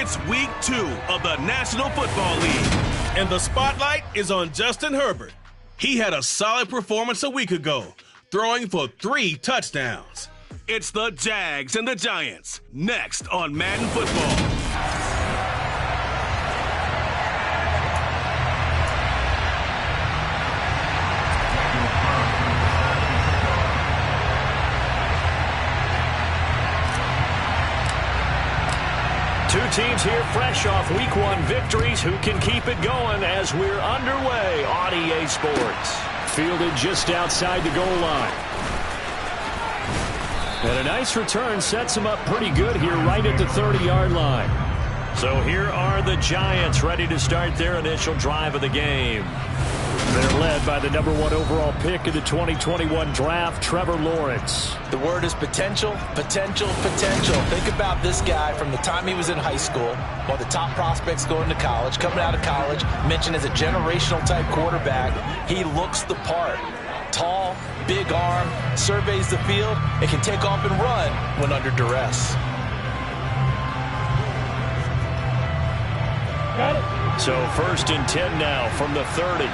It's week 2 of the National Football League, and the spotlight is on Justin Herbert. He had a solid performance a week ago, throwing for 3 touchdowns. It's the Jags and the Giants, next on Madden Football. Two teams here fresh off Week 1 victories. Who can keep it going as we're underway on EA Sports? Fielded just outside the goal line. And a nice return sets him up pretty good here right at the 30-yard line. So here are the Giants ready to start their initial drive of the game. They're led by the number 1 overall pick in the 2021 draft, Trevor Lawrence. The word is potential, potential, potential. Think about this guy from the time he was in high school, one of the top prospects going to college, coming out of college, mentioned as a generational type quarterback. He looks the part. Tall, big arm, surveys the field, and can take off and run when under duress. Got it. So 1st and 10 now from the 30.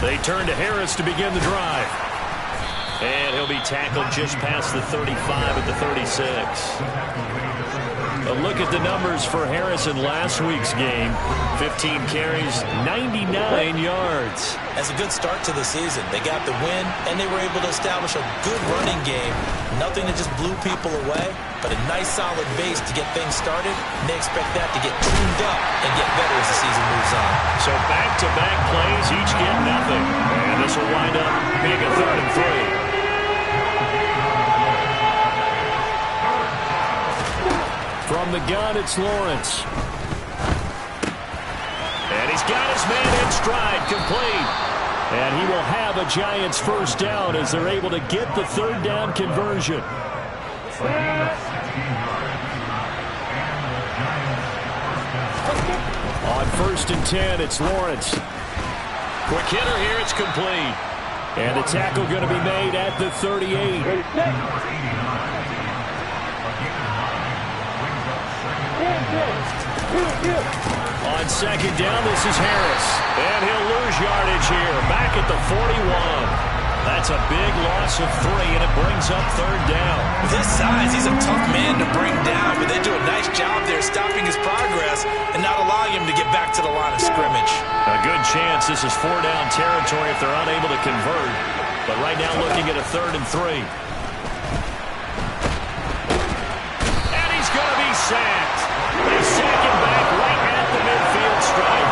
They turn to Harris to begin the drive. And he'll be tackled just past the 35 at the 36. A look at the numbers for Harris in last week's game. 15 carries, 99 yards. That's a good start to the season. They got the win, and they were able to establish a good running game. Nothing that just blew people away, but a nice solid base to get things started. And they expect that to get tuned up and get better as the season moves on. So back-to-back plays, each get nothing. And this will wind up being a 3rd and 3. From the gun, it's Lawrence. And he's got his man in stride, complete. And he will have a Giants first down as they're able to get the 3rd down conversion. On 1st and 10, it's Lawrence. Quick hitter here, it's complete. And the tackle going to be made at the 38. On 2nd down, this is Harris. And he'll lose yardage here, back at the 41. That's a big loss of 3, and it brings up 3rd down. With his size, he's a tough man to bring down, but they do a nice job there stopping his progress and not allowing him to get back to the line of scrimmage. A good chance this is 4-down territory if they're unable to convert. But right now looking at a 3rd and 3. And he's going to be sacked. They sack him back right at the midfield stripe.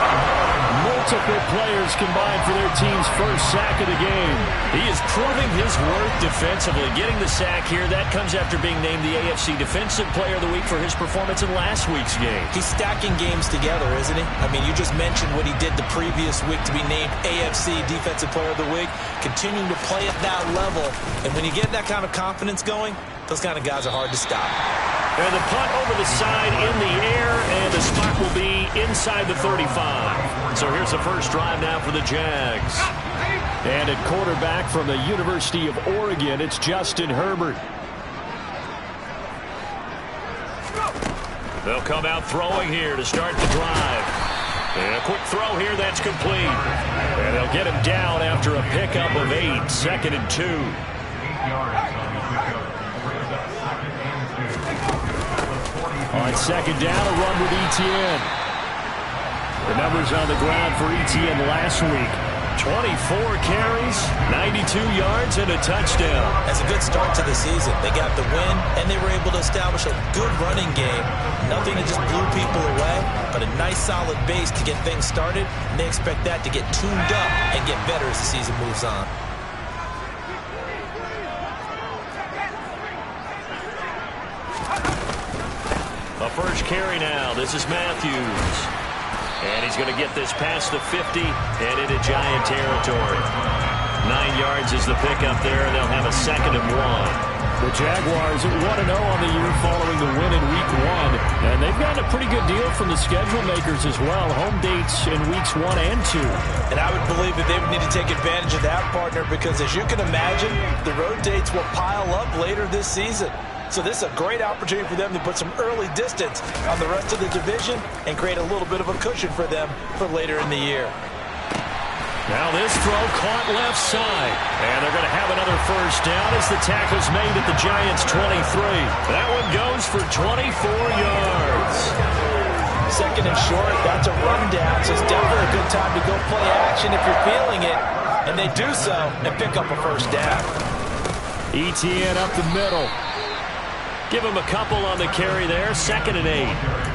Multiple players combined for their team's first sack of the game. He is proving his worth defensively. Getting the sack here, that comes after being named the AFC Defensive Player of the Week for his performance in last week's game. He's stacking games together, isn't he? I mean, you just mentioned what he did the previous week to be named AFC Defensive Player of the Week, continuing to play at that level. And when you get that kind of confidence going, those kind of guys are hard to stop. And the punt over the side in the air, and the spot will be inside the 35. So here's the first drive now for the Jags. And at quarterback from the University of Oregon, it's Justin Herbert. They'll come out throwing here to start the drive. And a quick throw here, that's complete. And they'll get him down after a pickup of 8, 2nd and 2. On 2nd down, a run with Etienne. The numbers on the ground for Etienne last week. 24 carries, 92 yards, and a touchdown. That's a good start to the season. They got the win, and they were able to establish a good running game. Nothing that just blew people away, but a nice solid base to get things started, and they expect that to get tuned up and get better as the season moves on. A first carry now. This is Matthews. And he's going to get this past the 50 and into Giant territory. 9 yards is the pickup there, and they'll have a 2nd and 1. The Jaguars 1-0 on the year following the win in Week 1, and they've gotten a pretty good deal from the schedule makers as well. Home dates in weeks 1 and 2. And I would believe that they would need to take advantage of that, partner, because as you can imagine, the road dates will pile up later this season. So this is a great opportunity for them to put some early distance on the rest of the division and create a little bit of a cushion for them for later in the year. Now this throw caught left side. And they're going to have another first down as the tackle's made at the Giants' 23. That one goes for 24 yards. Second and short, that's a rundown, so it's definitely a good time to go play action if you're feeling it. And they do so and pick up a first down. ETN up the middle. Give him a couple on the carry there. 2nd and 8.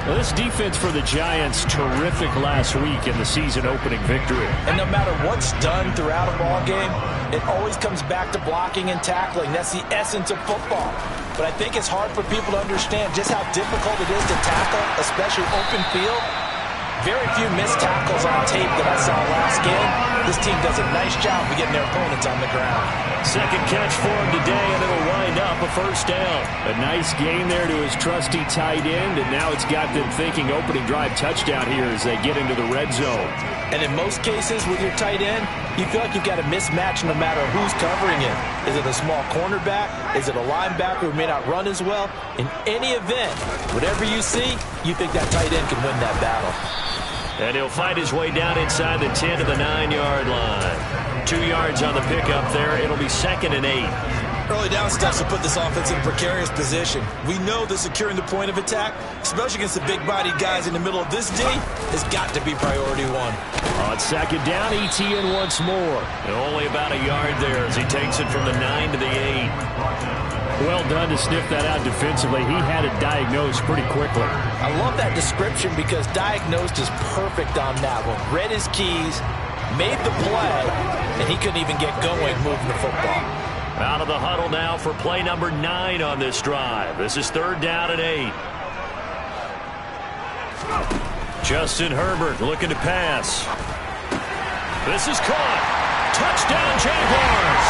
Well, this defense for the Giants, terrific last week in the season-opening victory. And no matter what's done throughout a ball game, it always comes back to blocking and tackling. That's the essence of football. But I think it's hard for people to understand just how difficult it is to tackle, especially open field. Very few missed tackles on tape that I saw last game. This team does a nice job of getting their opponents on the ground. Second catch for him today, and it'll wind up a first down. A nice gain there to his trusty tight end, and now it's got them thinking opening drive touchdown here as they get into the red zone. And in most cases with your tight end, you feel like you've got a mismatch no matter who's covering it. Is it a small cornerback? Is it a linebacker who may not run as well? In any event, whatever you see, you think that tight end can win that battle. And he'll find his way down inside the 10 to the 9-yard line. 2 yards on the pickup there. It'll be 2nd and 8. Early down stuff to put this offense in a precarious position. We know that securing the point of attack, especially against the big-bodied guys in the middle of this D, has got to be priority 1. On 2nd down, ETN once more. And only about a yard there as he takes it from the 9 to the 8. Well done to sniff that out defensively. He had it diagnosed pretty quickly. I love that description because diagnosed is perfect on that one. Read his keys, made the play, and he couldn't even get going moving the football. Out of the huddle now for play number 9 on this drive. This is 3rd down and 8. Justin Herbert looking to pass. This is caught. Touchdown Jaguars.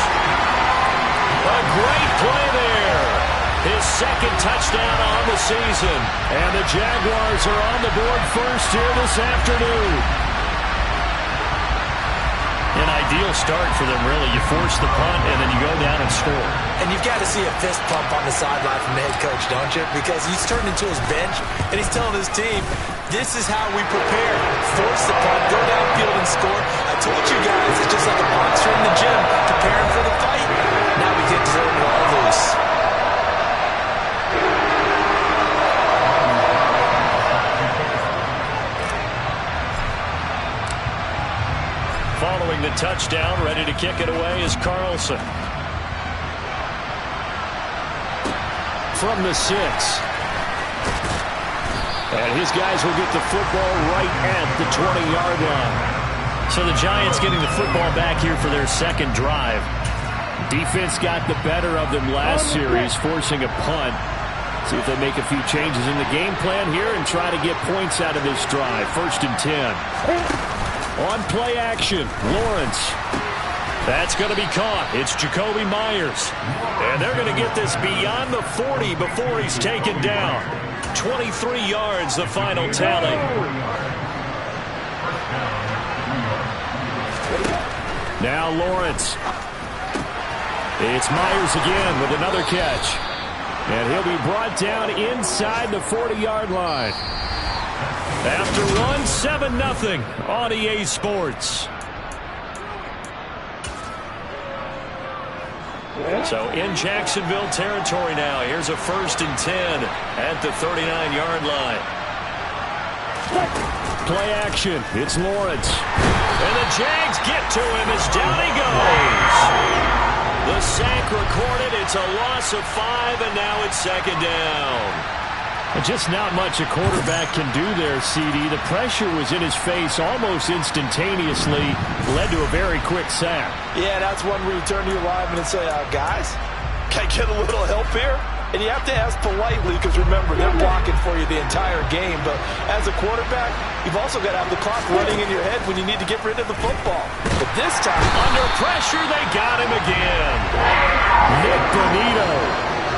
A great play there. His 2nd touchdown on the season. And the Jaguars are on the board first here this afternoon. An ideal start for them, really. You force the punt, and then you go down and score. And you've got to see a fist pump on the sideline from the head coach, don't you? Because he's turned into his bench, and he's telling his team, this is how we prepare. Force the punt, go downfield and score. I told you guys, it's just like a boxer in the gym preparing for the fight. Now we get to turn it all loose. Following the touchdown, ready to kick it away is Carlson. From the 6. And his guys will get the football right at the 20-yard line. So the Giants getting the football back here for their 2nd drive. Defense got the better of them last series, forcing a punt. See if they make a few changes in the game plan here and try to get points out of this drive. 1st and 10. On play action, Lawrence. That's going to be caught. It's Jacoby Myers. And they're going to get this beyond the 40 before he's taken down. 23 yards, the final tally. Now Lawrence. It's Myers again with another catch. And he'll be brought down inside the 40-yard line. After run, 7-0 on EA Sports. So in Jacksonville territory now. Here's a 1st and 10 at the 39-yard line. Play action. It's Lawrence. And the Jags get to him as down he goes. The sack recorded. It's a loss of 5, and now it's 2nd down. Just not much a quarterback can do there, CD. The pressure was in his face almost instantaneously. Led to a very quick sack. Yeah, that's one where you turn to your lineman and say, guys, can I get a little help here? And you have to ask politely because, remember, they're blocking for you the entire game. But as a quarterback, you've also got to have the clock running in your head when you need to get rid of the football. But this time, under pressure, they got him again. Nick Bonito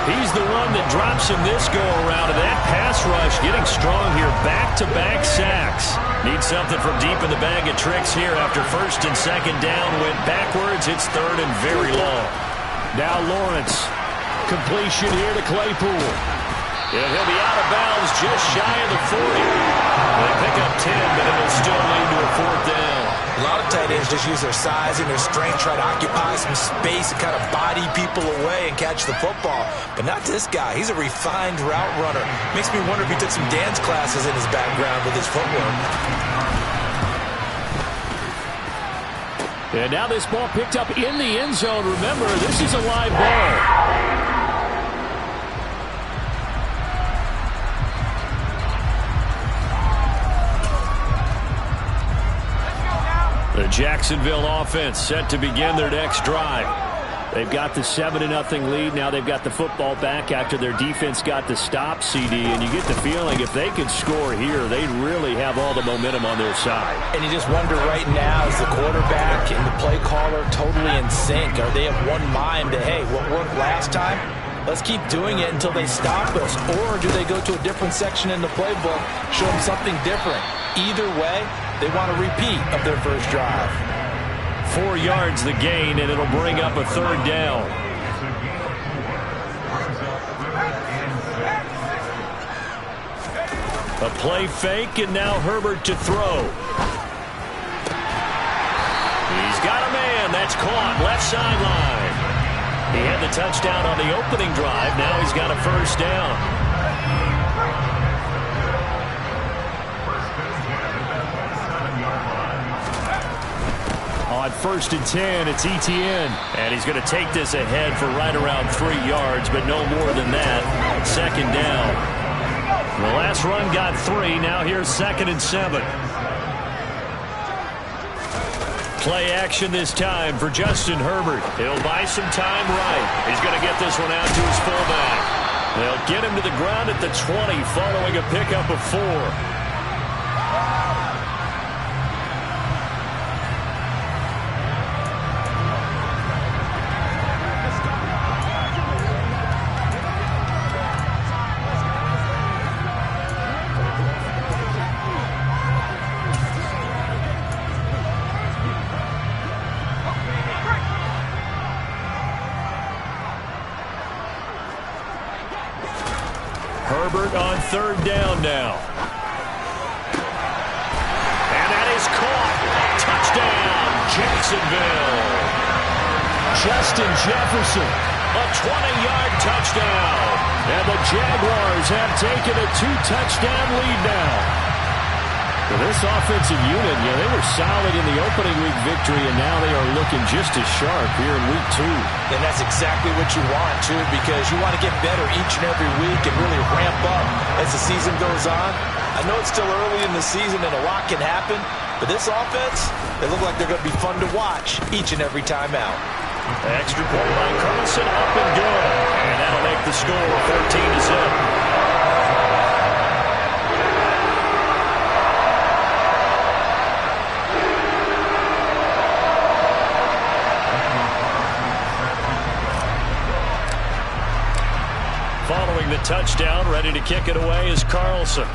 He's the one that drops him this go-around, and that pass rush getting strong here. Back-to-back sacks. Needs something from deep in the bag of tricks here after first and second down. Went backwards. It's third and very long. Now Lawrence. Completion here to Claypool. And he'll be out of bounds just shy of the 40. They pick up 10, but it'll still lead to a fourth down. A lot of tight ends just use their size and their strength, try to occupy some space and kind of body people away and catch the football. But not this guy. He's a refined route runner. Makes me wonder if he took some dance classes in his background with his footwork. And now this ball picked up in the end zone. Remember, this is a live ball. The Jacksonville offense set to begin their next drive. They've got the 7-0 lead. Now they've got the football back after their defense got the stop, CD. And you get the feeling if they could score here, they'd really have all the momentum on their side. And you just wonder right now, is the quarterback and the play caller totally in sync? Are they of one mind that, hey, what worked last time? Let's keep doing it until they stop us. Or do they go to a different section in the playbook, show them something different? Either way, they want a repeat of their first drive. 4 yards the gain, and it'll bring up a third down. A play fake, and now Herbert to throw. He's got a man. That's caught. Left sideline. He had the touchdown on the opening drive. Now he's got a first down. On 1st and 10, it's Etienne. And he's going to take this ahead for right around 3 yards, but no more than that. Second down. The last run got 3. Now here's 2nd and 7. Play action this time for Justin Herbert. He'll buy some time right. He's going to get this one out to his fullback. They'll get him to the ground at the 20 following a pickup of 4. Herbert on 3rd down now. And that is caught. Touchdown, Jacksonville. Justin Jefferson, a 20-yard touchdown. And the Jaguars have taken a 2-touchdown lead now. For this offensive unit, they were solid in the opening week victory, and now they are looking just as sharp here in week 2. And that's exactly what you want, too, because you want to get better each and every week and really ramp up as the season goes on. I know it's still early in the season and a lot can happen, but this offense, they look like they're going to be fun to watch each and every time out. Extra point by Carlson, up and good. And that'll make the score 14-7. Following the touchdown, ready to kick it away is Carlson.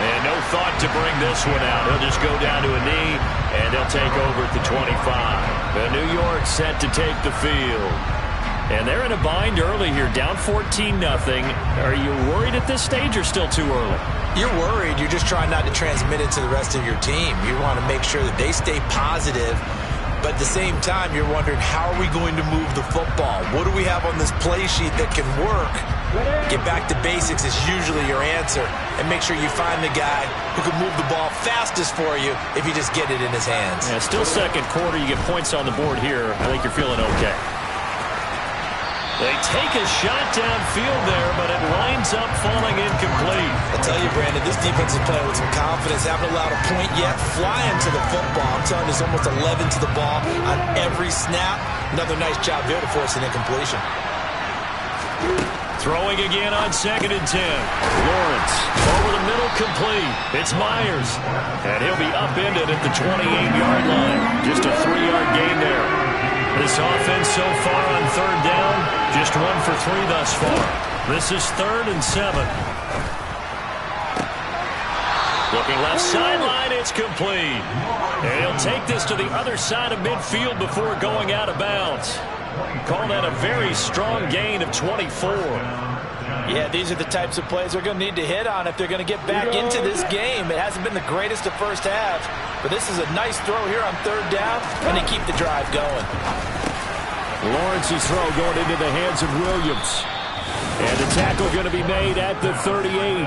And no thought to bring this one out. He'll just go down to a knee, and they'll take over at the 25. The New York set to take the field. And they're in a bind early here, down 14-0. Are you worried at this stage or still too early? You're worried. You're just trying not to transmit it to the rest of your team. You want to make sure that they stay positive. But at the same time, you're wondering, how are we going to move the football? What do we have on this play sheet that can work? Get back to basics is usually your answer. And make sure you find the guy who can move the ball fastest for you if you just get it in his hands. Yeah, still second quarter. You get points on the board here. I think you're feeling okay. They take a shot downfield there, but it winds up falling incomplete. I tell you, Brandon, this defense is playing with some confidence. Haven't allowed a point yet. Flying to the football. I'm telling you, there's almost 11 to the ball on every snap. Another nice job there to force an incompletion. Throwing again on 2nd and 10. Lawrence over the middle, complete. It's Myers. And he'll be upended at the 28-yard line. Just a 3-yard gain there. This offense so far on third down, just 1 for 3 thus far. This is 3rd and 7. Looking left sideline, it's complete. And he'll take this to the other side of midfield before going out of bounds. Call that a very strong gain of 24. Yeah, these are the types of plays they're going to need to hit on if they're going to get back into this game. It hasn't been the greatest of first halves, but this is a nice throw here on third down, and they keep the drive going. Lawrence's throw going into the hands of Williams. And the tackle going to be made at the 38.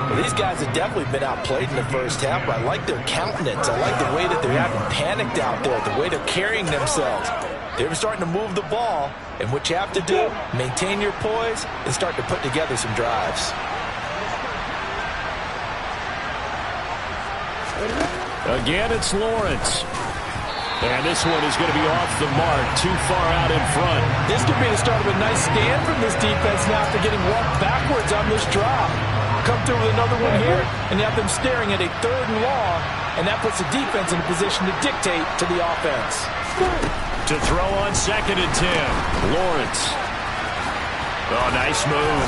Well, these guys have definitely been outplayed in the first half, but I like their countenance. I like the way that they're having panicked out there, the way they're carrying themselves. They're starting to move the ball, and what you have to do, maintain your poise and start to put together some drives. Again, it's Lawrence. And this one is going to be off the mark, too far out in front. This could be the start of a nice stand from this defense now after getting walked backwards on this drop. Come through with another one here, and you have them staring at a 3rd and long, and that puts the defense in a position to dictate to the offense. To throw on 2nd and 10, Lawrence. Oh, nice move.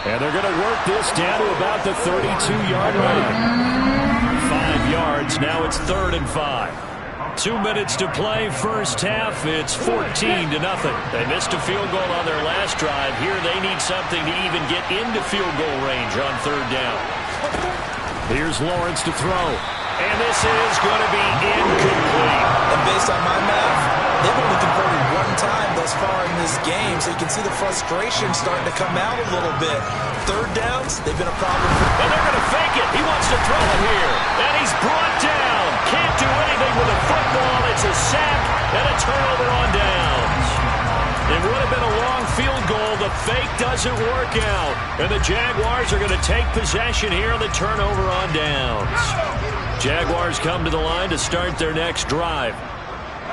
And they're going to work this down to about the 32-yard line. 5 yards, now it's 3rd and 5. 2 minutes to play, first half. It's 14-0. They missed a field goal on their last drive. Here they need something to even get into field goal range on third down. Here's Lawrence to throw. And this is going to be incomplete. And based on my math, they've only converted 1 time thus far in this game, so you can see the frustration starting to come out a little bit. Third downs, they've been a problem. And they're going to fake it. He wants to throw it here. And he's brought down. Can't do anything with a football. It's a sack and a turnover on downs. It would have been a long field goal. The fake doesn't work out. And the Jaguars are going to take possession here on the turnover on downs. Jaguars come to the line to start their next drive.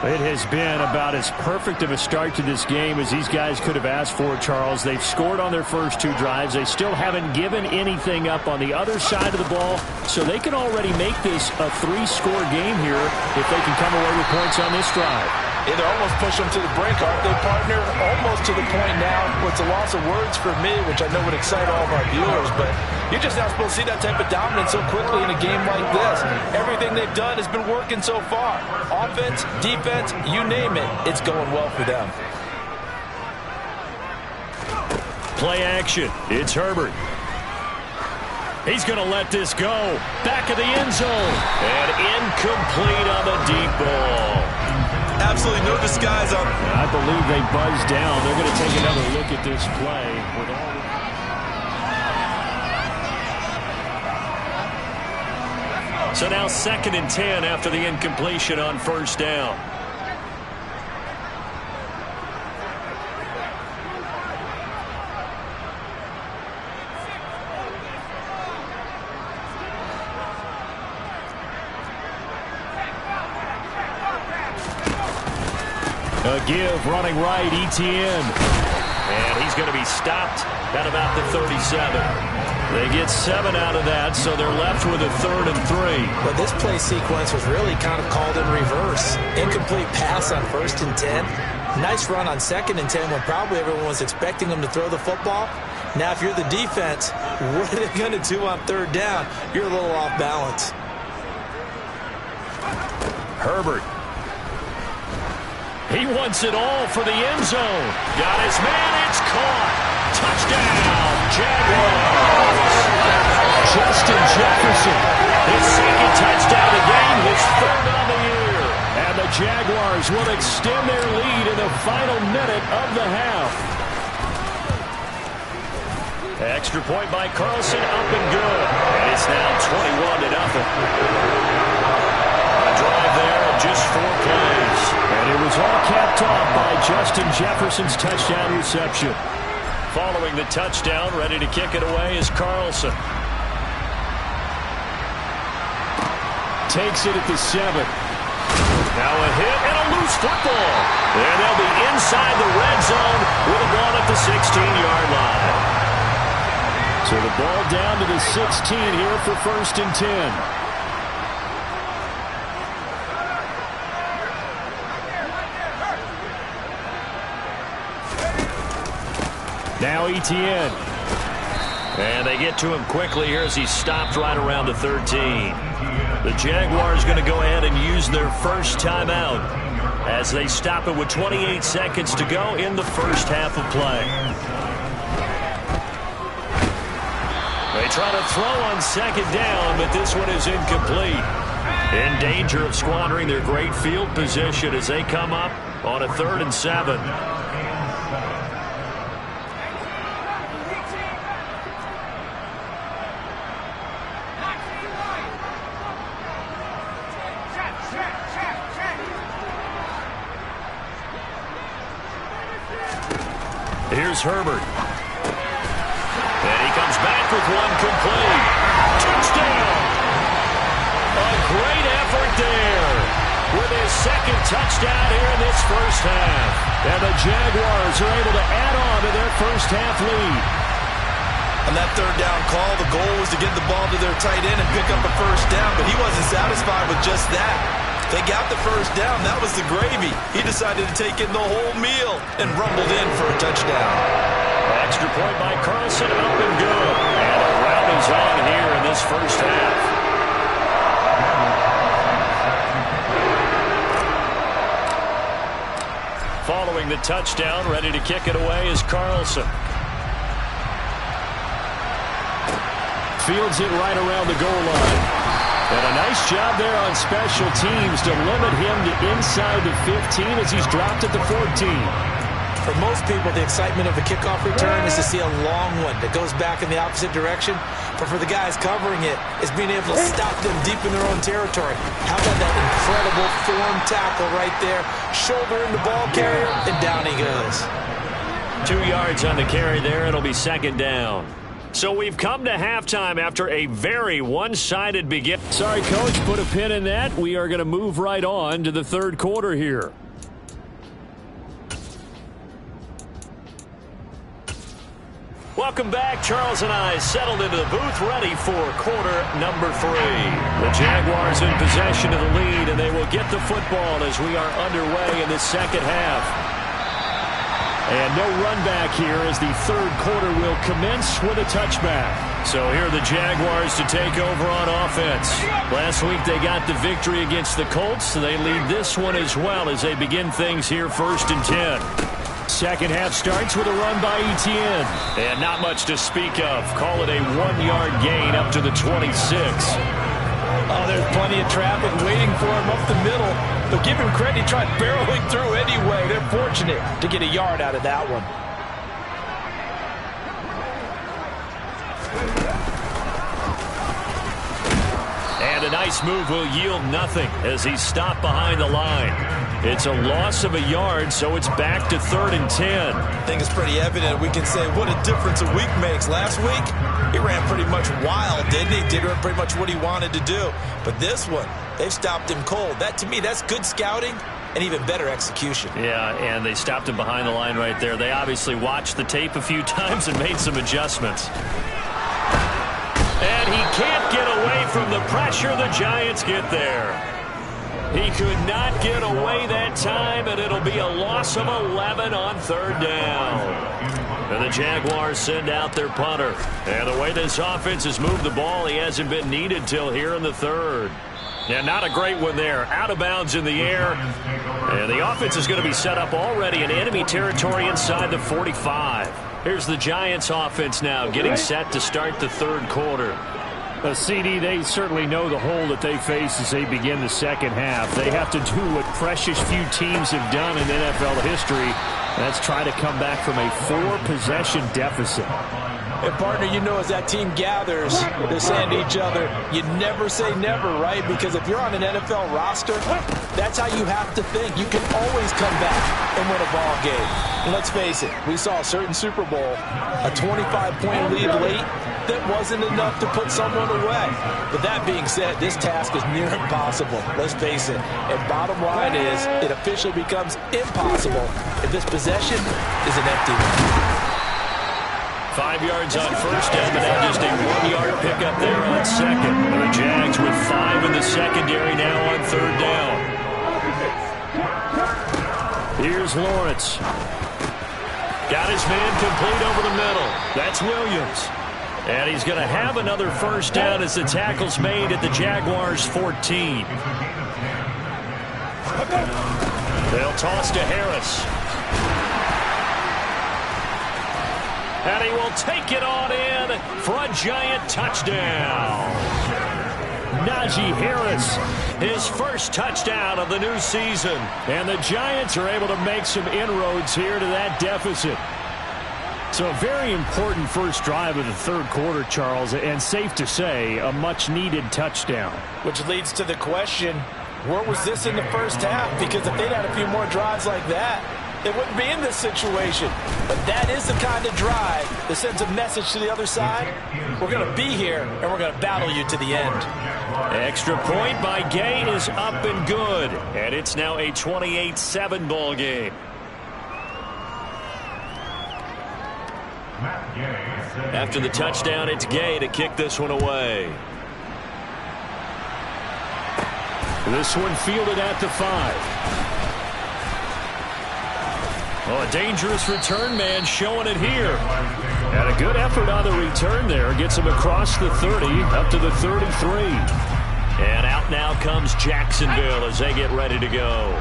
It has been about as perfect of a start to this game as these guys could have asked for, Charles. They've scored on their first 2 drives. They still haven't given anything up on the other side of the ball, so they can already make this a 3-score game here if they can come away with points on this drive. Yeah, they're almost pushing them to the brink, aren't they, partner? Almost to the point now where it's a loss of words for me, which I know would excite all of our viewers, but you're just not supposed to see that type of dominance so quickly in a game like this. Everything they've done has been working so far. Offense, defense, you name it, it's going well for them. Play action. It's Herbert. He's going to let this go. Back of the end zone. And incomplete on the deep ball. Absolutely no disguise on it. I believe they buzzed down. They're going to take another look at this play. So now 2nd and 10 after the incompletion on first down. A give, running right, ETN. And he's going to be stopped at about the 37. They get 7 out of that, so they're left with a 3rd and 3. But this play sequence was really kind of called in reverse. Incomplete pass on 1st and 10. Nice run on 2nd and 10 when probably everyone was expecting them to throw the football. Now, if you're the defense, what are they going to do on 3rd down? You're a little off balance. Herbert. He wants it all for the end zone. Got his man. It's caught. Touchdown, Jaguars. Justin Jefferson. His 2nd touchdown of the game, his 3rd on the year. And the Jaguars will extend their lead in the final minute of the half. Extra point by Carlson, up and good. And it's now 21-0. A drive there of just 4 plays. And it was all capped off by Justin Jefferson's touchdown reception. Following the touchdown, ready to kick it away is Carlson. Takes it at the 7. Now a hit and a loose football. And they'll be inside the red zone with a ball at the 16-yard line. So the ball down to the 16 here for 1st and 10. Now Etienne. And they get to him quickly here as he stopped right around the 13. The Jaguars going to go ahead and use their first timeout as they stop it with 28 seconds to go in the first half of play. They try to throw on second down, but this one is incomplete. In danger of squandering their great field position as they come up on a 3rd and 7. Here's Herbert. And he comes back with one complete. Touchdown! A great effort there with his second touchdown here in this first half. And the Jaguars are able to add on to their first half lead. On that 3rd down call, the goal was to get the ball to their tight end and pick up a first down, but he wasn't satisfied with just that. They got the first down. That was the gravy. He decided to take in the whole meal and rumbled in for a touchdown. Extra point by Carlson, up and good. And a round is on here in this first half. Following the touchdown, ready to kick it away is Carlson. Fields it right around the goal line. And a nice job there on special teams to limit him to inside the 15 as he's dropped at the 14. For most people, the excitement of a kickoff return is to see a long one that goes back in the opposite direction. But for the guys covering it, it's being able to stop them deep in their own territory. How about that incredible form tackle right there? Shoulder in the ball carrier, and down he goes. 2 yards on the carry there. It'll be second down. So we've come to halftime after a very one-sided begin. Sorry, Coach, put a pin in that. We are going to move right on to the 3rd quarter here. Welcome back. Charles and I settled into the booth ready for quarter number 3. The Jaguars in possession of the lead, and they will get the football as we are underway in the second half. And no run back here as the 3rd quarter will commence with a touchback. So here are the Jaguars to take over on offense. Last week they got the victory against the Colts, so they lead this one as well as they begin things here 1st and 10. Second half starts with a run by Etienne. And not much to speak of. Call it a 1-yard gain up to the 26. Oh, there's plenty of traffic waiting for him up the middle. But give him credit, he tried barreling through anyway. They're fortunate to get a yard out of that one. And a nice move will yield nothing as he's stopped behind the line. It's a loss of a yard, so it's back to 3rd and 10. I think it's pretty evident. We can say what a difference a week makes. Last week, he ran pretty much wild, didn't he? Did pretty much what he wanted to do. But this one, they've stopped him cold. That, to me, that's good scouting and even better execution. Yeah, and they stopped him behind the line right there. They obviously watched the tape a few times and made some adjustments. And he can't get away from the pressure. The Giants get there. He could not get away that time, and it'll be a loss of 11 on 3rd down. And the Jaguars send out their punter. And the way this offense has moved the ball, he hasn't been needed till here in the 3rd. Yeah, not a great one there. Out of bounds in the air. And the offense is going to be set up already in enemy territory inside the 45. Here's the Giants offense now getting set to start the 3rd quarter. CD, they certainly know the hole that they face as they begin the second half. They have to do what precious few teams have done in NFL history. That's try to come back from a 4-possession deficit. And, partner, you know, as that team gathers, they're saying to each other, you never say never, right? Because if you're on an NFL roster, that's how you have to think. You can always come back and win a ball game. And let's face it, we saw a certain Super Bowl, a 25-point lead late, that wasn't enough to put someone away. But that being said, this task is near impossible. Let's face it. And bottom line is, it officially becomes impossible if this possession is an empty one. 5 yards on 1st down, and now just a 1-yard pickup there on 2nd. And the Jags with 5 in the secondary now on 3rd down. Here's Lawrence. Got his man complete over the middle. That's Williams. And he's going to have another first down as the tackle's made at the Jaguars' 14. They'll toss to Harris. And he will take it on in for a giant touchdown. Najee Harris, his first touchdown of the new season. And the Giants are able to make some inroads here to that deficit. So a very important first drive of the third quarter, Charles, and safe to say, a much-needed touchdown. Which leads to the question, where was this in the first half? Because if they'd had a few more drives like that, they wouldn't be in this situation. But that is the kind of drive that sends a message to the other side. We're going to be here, and we're going to battle you to the end. Extra point by Gay is up and good. And it's now a 28-7 ball game. After the touchdown, it's Gay to kick this one away. This one fielded at the 5. Oh, a dangerous return man showing it here. And a good effort on the return there. Gets him across the 30, up to the 33. And out now comes Jacksonville as they get ready to go.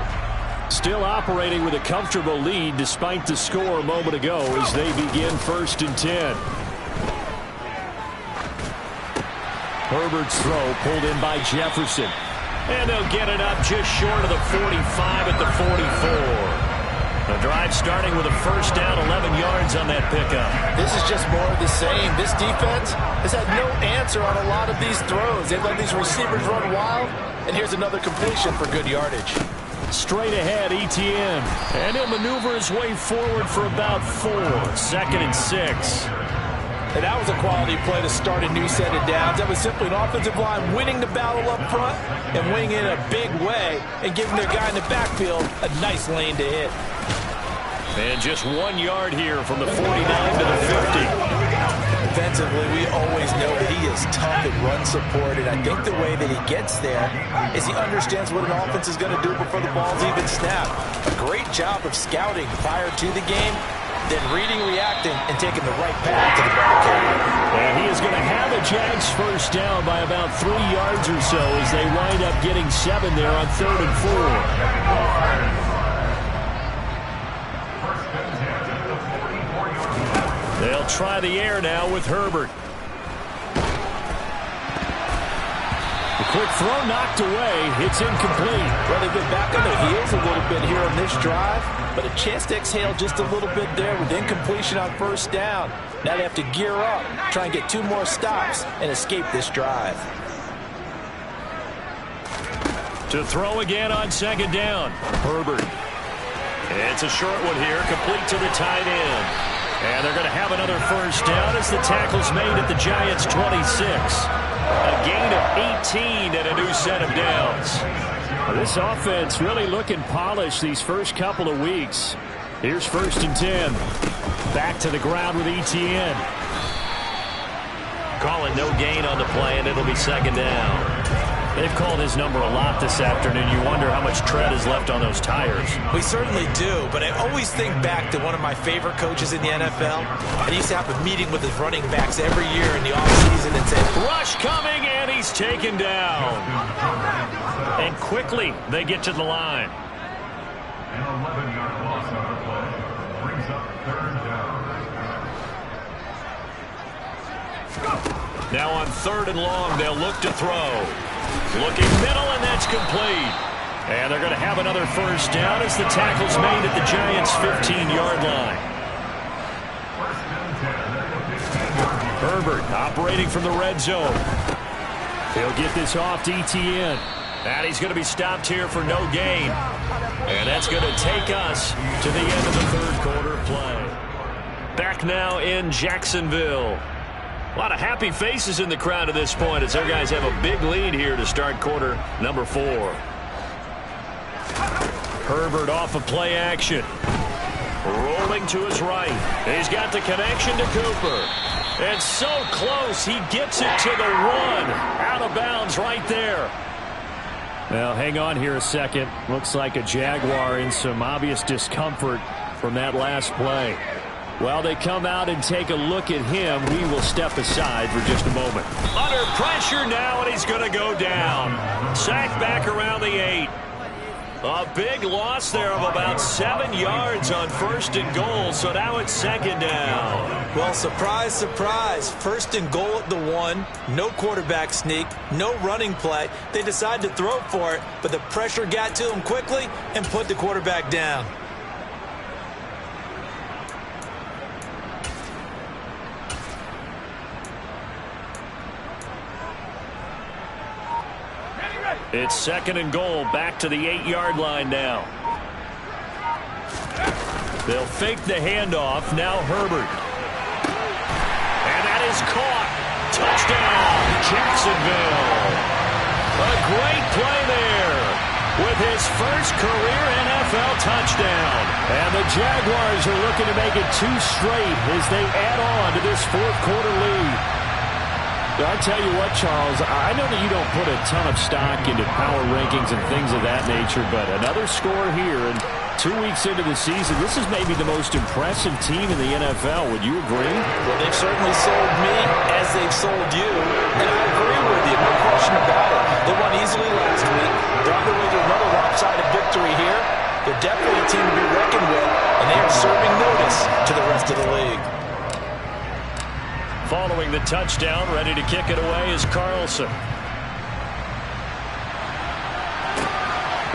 Still operating with a comfortable lead despite the score a moment ago as they begin 1st and 10. Herbert's throw pulled in by Jefferson. And they'll get it up just short of the 45 at the 44. The drive starting with a first down, 11 yards on that pickup. This is just more of the same. This defense has had no answer on a lot of these throws. They've let these receivers run wild, and here's another completion for good yardage. Straight ahead, Etienne. And he'll maneuver his way forward for about 4. 2nd and 6. And that was a quality play to start a new set of downs. That was simply an offensive line winning the battle up front and winning in a big way and giving their guy in the backfield a nice lane to hit. And just 1 yard here from the 49 to the 50. Defensively, we always know that he is tough at run support, and I think the way that he gets there is he understands what an offense is going to do before the ball's even snapped. A great job of scouting prior to the game, then reading, reacting, and taking the right path to the ball carrier. And he is going to have a Jags first down by about 3 yards or so as they wind up getting 7 there on 3rd and 4. They'll try the air now with Herbert. The quick throw knocked away. It's incomplete. Well, they've been back on their heels a little bit here on this drive, but a chance to exhale just a little bit there with incompletion on first down. Now they have to gear up, try and get 2 more stops, and escape this drive. To throw again on 2nd down. Herbert. It's a short one here, complete to the tight end. And they're going to have another first down as the tackle's made at the Giants' 26. A gain of 18 and a new set of downs. Well, this offense really looking polished these first couple of weeks. Here's 1st and 10. Back to the ground with Etienne. Calling no gain on the play, and it'll be 2nd down. They've called his number a lot this afternoon. You wonder how much tread is left on those tires. We certainly do, but I always think back to one of my favorite coaches in the NFL. And he used to have a meeting with his running backs every year in the offseason and say, rush coming, and he's taken down. And quickly, they get to the line. An 11-yard loss on the play brings up 3rd down. Now on 3rd and long, they'll look to throw. Looking middle, and that's complete. And they're going to have another first down as the tackle's made at the Giants' 15-yard line. Herbert operating from the red zone. He'll get this off to Etienne. And he's going to be stopped here for no gain. And that's going to take us to the end of the 3rd quarter play. Back now in Jacksonville. A lot of happy faces in the crowd at this point as their guys have a big lead here to start quarter number 4. Herbert off of play action. Rolling to his right. He's got the connection to Cooper. And so close, he gets it to the 1. Out of bounds right there. Well, hang on here a second. Looks like a Jaguar in some obvious discomfort from that last play. While they come out and take a look at him, we will step aside for just a moment. Under pressure now, and he's going to go down. Sacked back around the 8. A big loss there of about 7 yards on 1st and goal, so now it's 2nd down. Well, surprise, surprise. 1st and goal at the 1. No quarterback sneak, no running play. They decide to throw for it, but the pressure got to him quickly and put the quarterback down. It's 2nd and goal, back to the 8-yard line now. They'll fake the handoff. Now Herbert. And that is caught. Touchdown, Jacksonville. A great play there with his first career NFL touchdown. And the Jaguars are looking to make it 2 straight as they add on to this 4th quarter lead. I'll tell you what, Charles, I know that you don't put a ton of stock into power rankings and things of that nature, but another score here, and 2 weeks into the season, this is maybe the most impressive team in the NFL. Would you agree? Well, they've certainly sold me as they've sold you, and I agree with you, no question about it. They won easily last week. They're on their way to another lopsided victory here. They're definitely a team to be reckoned with, and they are serving notice to the rest of the league. Following the touchdown, ready to kick it away is Carlson.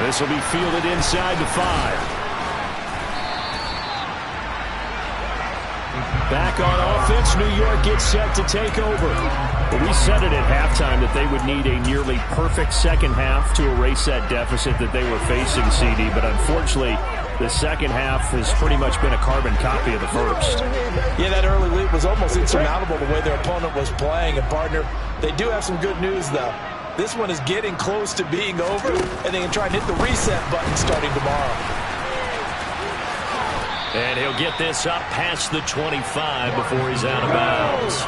This will be fielded inside the 5. Back on offense, New York gets set to take over. But we said it at halftime that they would need a nearly perfect second half to erase that deficit that they were facing, CD. But unfortunately, the second half has pretty much been a carbon copy of the first. Yeah, that early lead was almost insurmountable the way their opponent was playing. And, partner, they do have some good news, though. This one is getting close to being over, and they can try and hit the reset button starting tomorrow. And he'll get this up past the 25 before he's out of bounds.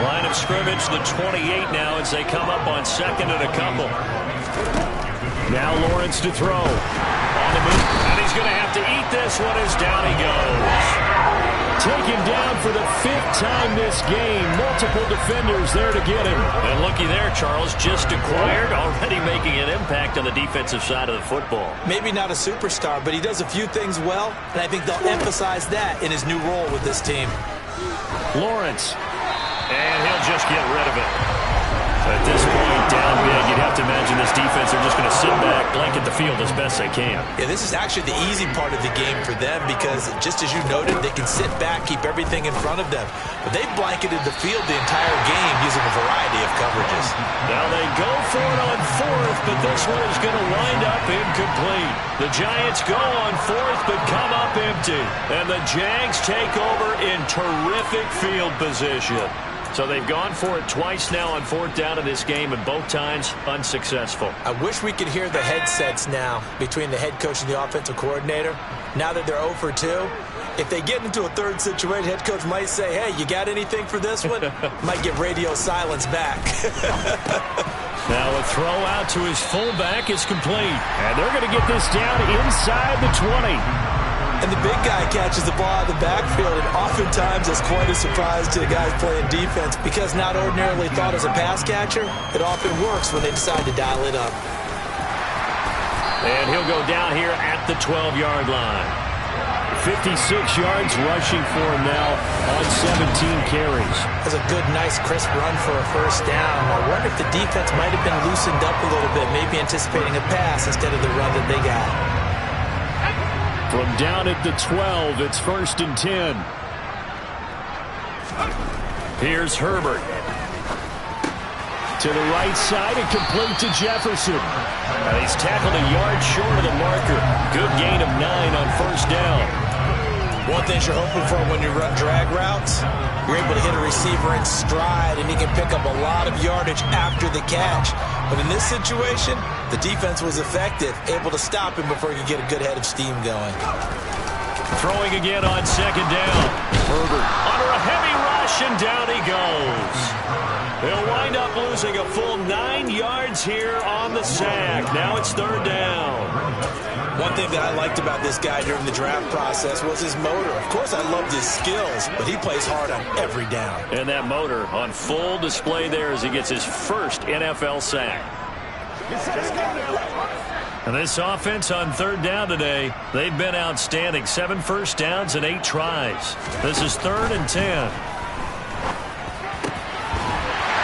Line of scrimmage, the 28 now as they come up on 2nd and a couple. Now Lawrence to throw. On the move, and he's going to have to eat this one as down he goes. Taken down for the 5th time this game. Multiple defenders there to get him. And looky there, Charles, just acquired, already making an impact on the defensive side of the football. Maybe not a superstar, but he does a few things well, and I think they'll emphasize that in his new role with this team. Lawrence. And he'll just get rid of it. At this point, down big, you'd have to imagine this defense are just going to sit back, blanket the field as best they can. Yeah, this is actually the easy part of the game for them because, just as you noted, they can sit back, keep everything in front of them. But they've blanketed the field the entire game using a variety of coverages. Now they go for it on 4th, but this one is going to wind up incomplete. The Giants go on 4th, but come up empty. And the Jags take over in terrific field position. So they've gone for it twice now on 4th down in this game, and both times unsuccessful. I wish we could hear the headsets now between the head coach and the offensive coordinator. Now that they're 0 for 2, if they get into a 3rd situation, head coach might say, hey, you got anything for this one? Might get radio silence back. Now a throw out to his fullback is complete. And they're going to get this down inside the 20. And the big guy catches the ball out of the backfield, and oftentimes it's quite a surprise to the guys playing defense because not ordinarily thought as a pass catcher, it often works when they decide to dial it up. And he'll go down here at the 12-yard line. 56 yards rushing for him now on 17 carries. That's a good, nice, crisp run for a 1st down. I wonder if the defense might have been loosened up a little bit, maybe anticipating a pass instead of the run that they got. From down at the 12, it's 1st and 10. Here's Herbert. To the right side and complete to Jefferson. And he's tackled a yard short of the marker. Good gain of 9 on 1st down. One thing you're hoping for when you run drag routes, you're able to hit a receiver in stride, and he can pick up a lot of yardage after the catch. But in this situation, the defense was effective, able to stop him before he could get a good head of steam going. Throwing again on 2nd down. Herbert under a heavy rush, and down he goes. They'll wind up losing a full 9 yards here on the sack. Now it's third down. One thing that I liked about this guy during the draft process was his motor. Of course, I loved his skills, but he plays hard on every down. And that motor on full display there as he gets his first NFL sack. And this offense on third down today, they've been outstanding. 7 first downs and 8 tries. This is 3rd and 10.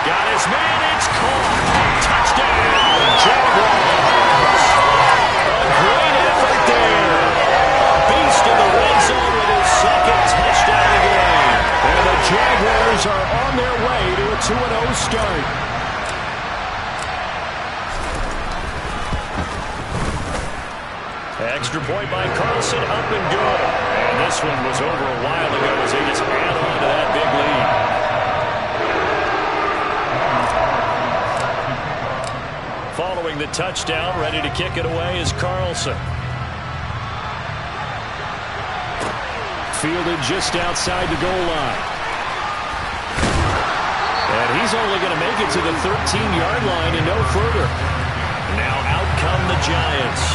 Got his man, it's caught. Touchdown, Jaguars. A great effort there. Beast in the red zone with his second touchdown of the game. And the Jaguars are on their way to a 2-0 start. Extra point by Carlson, up and good. And this one was over a while ago as they just add on to that big lead. Following the touchdown, ready to kick it away is Carlson. Fielded just outside the goal line. And he's only going to make it to the 13-yard line and no further. Now out come the Giants.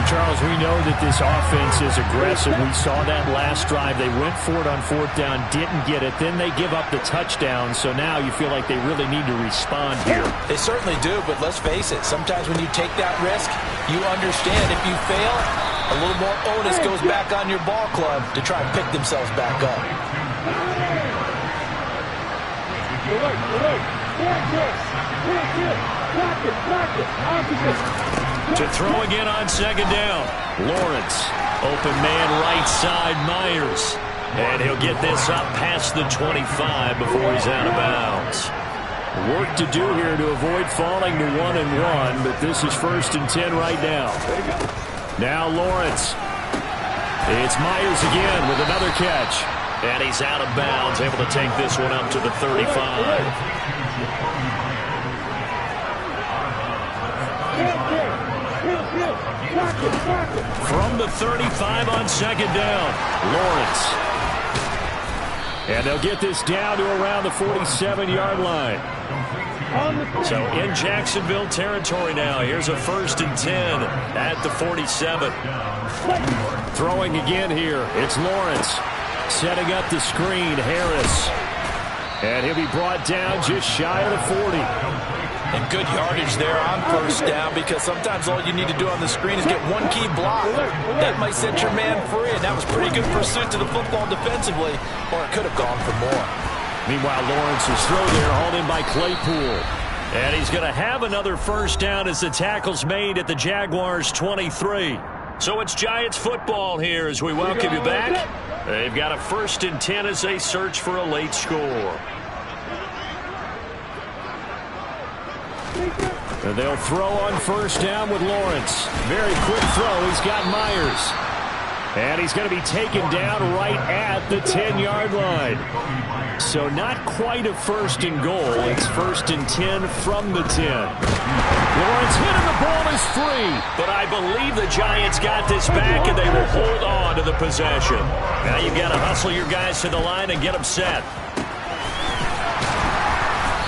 Charles, we know that this offense is aggressive. We saw that last drive. They went for it on 4th down, didn't get it. Then they give up the touchdown, so now you feel like they really need to respond here. They certainly do, but let's face it. Sometimes when you take that risk, you understand if you fail, a little more onus goes back on your ball club to try and pick themselves back up. To throw again on 2nd down. Lawrence. Open man right side, Myers. And he'll get this up past the 25 before he's out of bounds. Work to do here to avoid falling to 1-1, but this is 1st and 10 right now. Now Lawrence. It's Myers again with another catch. And he's out of bounds, able to take this one up to the 35. From the 35 on 2nd down, Lawrence. And they'll get this down to around the 47-yard line. So in Jacksonville territory now. Here's a 1st and 10 at the 47. Throwing again here. It's Lawrence. Setting up the screen, Harris. And he'll be brought down just shy of the 40. And good yardage there on 1st down, because sometimes all you need to do on the screen is get one key block. That might set your man free, and that was pretty good pursuit to the football defensively, or it could have gone for more. Meanwhile, Lawrence's throw there hauled in by Claypool. And he's going to have another 1st down as the tackle's made at the Jaguars' 23. So it's Giants football here as we welcome you back. They've got a 1st and 10 as they search for a late score. And they'll throw on 1st down with Lawrence. Very quick throw. He's got Myers. And he's going to be taken down right at the 10-yard line. So not quite a 1st and goal. It's 1st and 10 from the 10. Lawrence hit and the ball is free. But I believe the Giants got this back and they will hold on to the possession. Now you've got to hustle your guys to the line and get them set.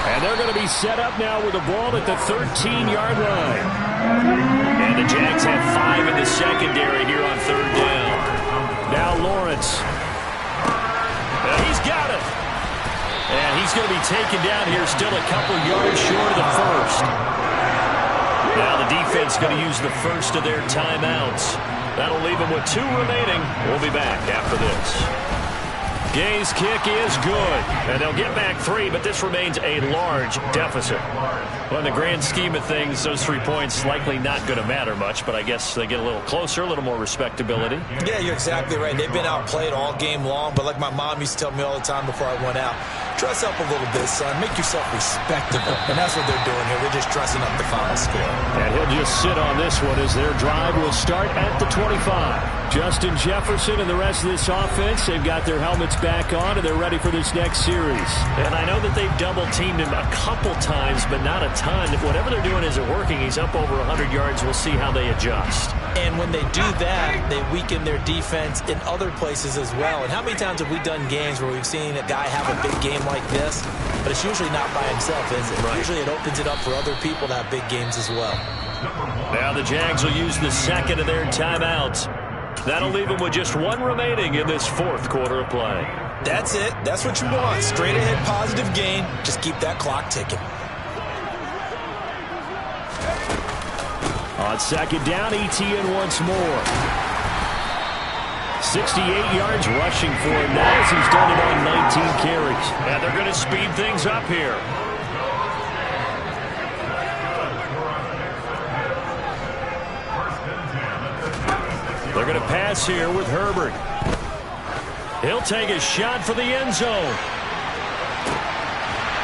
And they're going to be set up now with the ball at the 13-yard line. And the Jags have 5 in the secondary here on 3rd down. Now Lawrence. He's got it. And he's going to be taken down here still a couple yards short of the 1st. Now the defense going to use the 1st of their timeouts. That'll leave them with 2 remaining. We'll be back after this. Gay's kick is good, and they'll get back 3, but this remains a large deficit. Well, in the grand scheme of things, those 3 points likely not going to matter much, but I guess they get a little closer, a little more respectability. Yeah, you're exactly right. They've been outplayed all game long, but like my mom used to tell me all the time before I went out, dress up a little bit, son. Make yourself respectable. And that's what they're doing here. They're just dressing up the final score. And he'll just sit on this one as their drive will start at the 25. Justin Jefferson and the rest of this offense, they've got their helmets back on, and they're ready for this next series. And I know that they've double-teamed him a couple times, but not a ton. Whatever they're doing isn't working. He's up over 100 yards. We'll see how they adjust. And when they do that, they weaken their defense in other places as well. And how many times have we done games where we've seen a guy have a big game like this, but it's usually not by himself, is it? Right. Usually it opens it up for other people to have big games as well. Now the Jags will use the second of their timeouts. That'll leave them with just one remaining in this fourth quarter of play. That's it. That's what you want. Straight ahead positive gain. Just keep that clock ticking. On second down, ETN once more. 68 yards rushing for him now as he's done it on 19 carries. And they're going to speed things up here. They're going to pass here with Herbert. He'll take a shot for the end zone.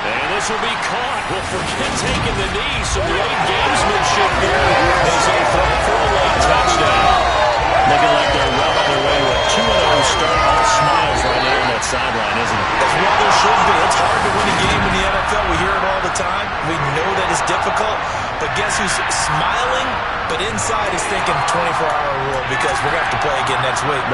And this will be caught. Well, forget taking the knee. Some late gamesmanship here as they throw for a late touchdown. Looking like they're well on their way to a 2-0 start. All smiles right now on that sideline, isn't it? That's what there should be. It's hard to win a game in the NFL. We hear it all the time. We know that it's difficult. But guess who's smiling? But inside is thinking 24-hour rule because we're going to have to play again next week.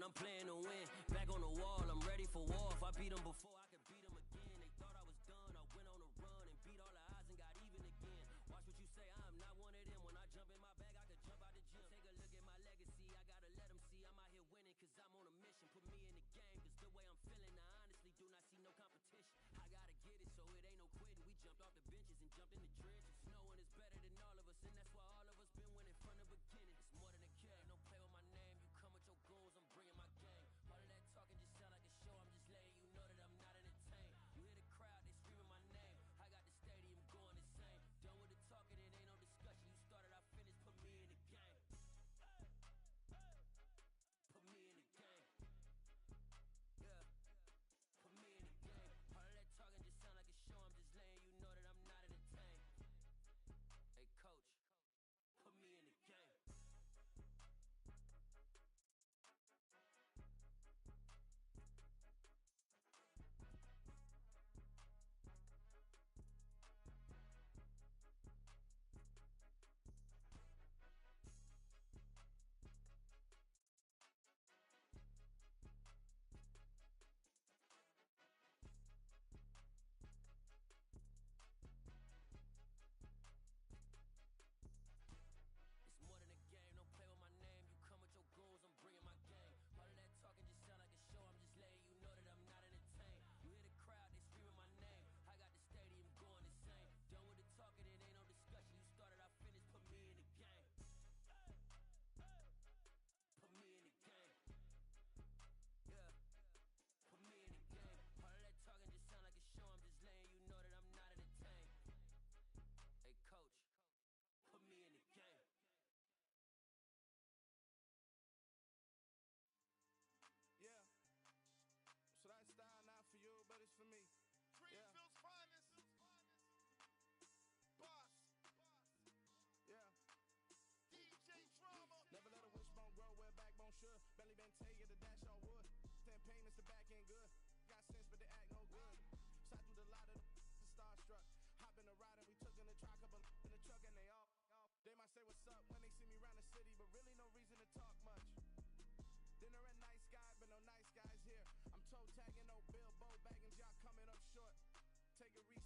I'm playing to win. Back on the wall, I'm ready for war. If I beat them before, I could beat them again. They thought I was done. I went on a run and beat all the odds and got even again. Watch what you say, I'm not one of them. When I jump in my bag, I could jump out the gym. Take a look at my legacy. I gotta let them see I'm out here winning cause I'm on a mission. Put me in the game cause the way I'm feeling, I honestly do not see no competition. I gotta get it so it ain't no quitting. We jumped off the benches and jumped in the trenches. No one is better than all of us and that's why all of us been winning from the beginning. It's more than a game. Don't play with my name. You come with your goons, I'm bringing my game. All of that talking just sound like a show. I'm just letting you know that I'm not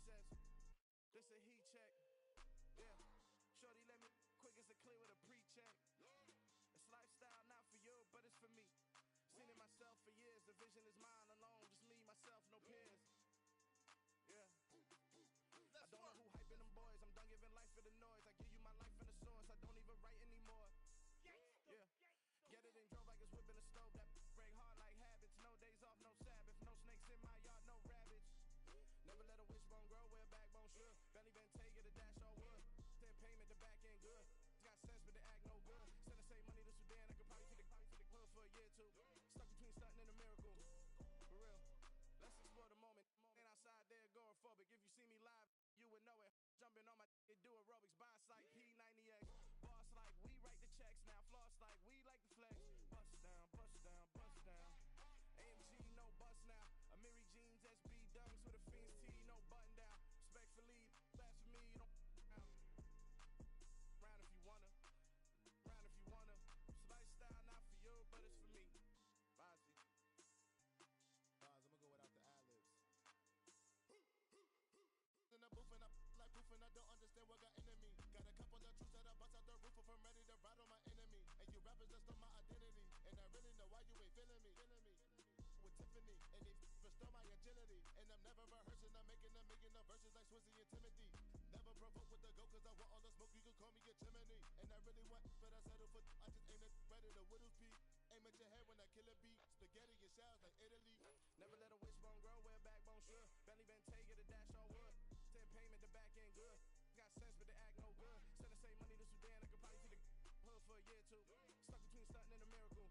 says, this a heat check. Yeah, shorty let me quick as a clear with a pre-check. It's lifestyle not for you, but it's for me. Seen it myself for years, the vision is mine alone. Just me, myself, no peers. Yeah. I don't know who hyping them boys. I'm done giving life for the noise. I give you my life in the source. I don't even write anymore. Yeah. Get it and drove like it's whipping a stove. That break hard like habits. No days off, no Sabbath. No snakes in my yard, no rabbits. Never let a wishbone grow where a backbone should. Belly been take it, a dash all wood. Then payment, the back end good. Got sense, but the act no good. Send the same money to Sudan. I could probably take the hood for a year or two. Stuck between stunting and a miracle. For real. Let's explore the moment. Ain't outside there agoraphobic. If you see me live, you would know it. Jumping on my do aerobics. Boss like P90X. Boss like we write the checks now. Floss like we like the flex. Bust down, bust down, bust down. AMG, no bust now. Amiri jeans, SB dunks with a Fiends tee, no button down. Respectfully, that's for me, you don't down. Round if you wanna. Round if you wanna. It's lifestyle not for you, but it's for me. Bozzy. I'm gonna go without the ad-libs. In the booth and I like proof and I don't understand what got into me. Got a couple of truths that I bust out the roof if I'm ready to ride on my enemy. And you rappers just stole my identity. And I really know why you ain't feeling me. With Tiffany, and they restore my agility. And I'm never rehearsing, I'm making a million of verses like Swizzy and Timothy. Never provoke with the go, cause I want all the smoke, you can call me a chimney. And I really want, but I settle for, I just aim it right at the widow's peak. Aim at your head when I kill a beat. Spaghetti and shells like Italy. Never let a wishbone grow where a backbone should. Belly been take it, a dash all wood. Then payment, the back end good. Got sense, but the act no good. Send the same money to Sudan, I could probably take the hood for a year or two. Stuck between stunting and a miracle.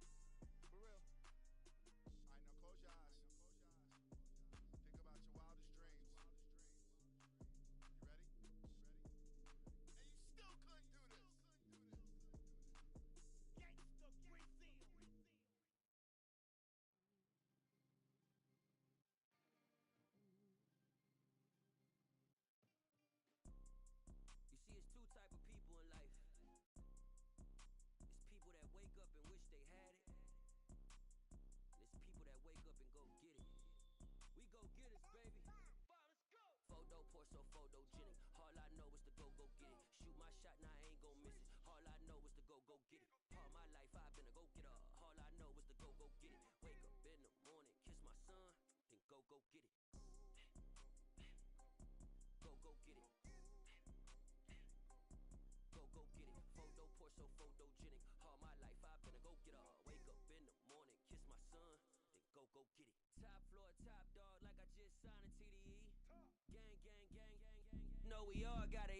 For real. Alright, now close your eyes. Think about your wildest dreams. You ready? And you still couldn't do this. Gangsta Brazil. You see, it's two type of people in life. It's people that wake up and wish they had it. And it's people that wake up and go get it. We go get it, baby. Photo so photogenic. All I know is to go get it. Shoot my shot, now I ain't gon' miss it. All I know is to go get it. All my life I've been a go getter. All I know is to go get it. Wake up in the morning, kiss my son, then go get it. Go get it. Go get it. Photo so photogenic. All my life I've been a go getter. Wake up in the morning, kiss my son, then go get it. Top floor, top dog, like I just signed a TDE. Gang. Know we all gotta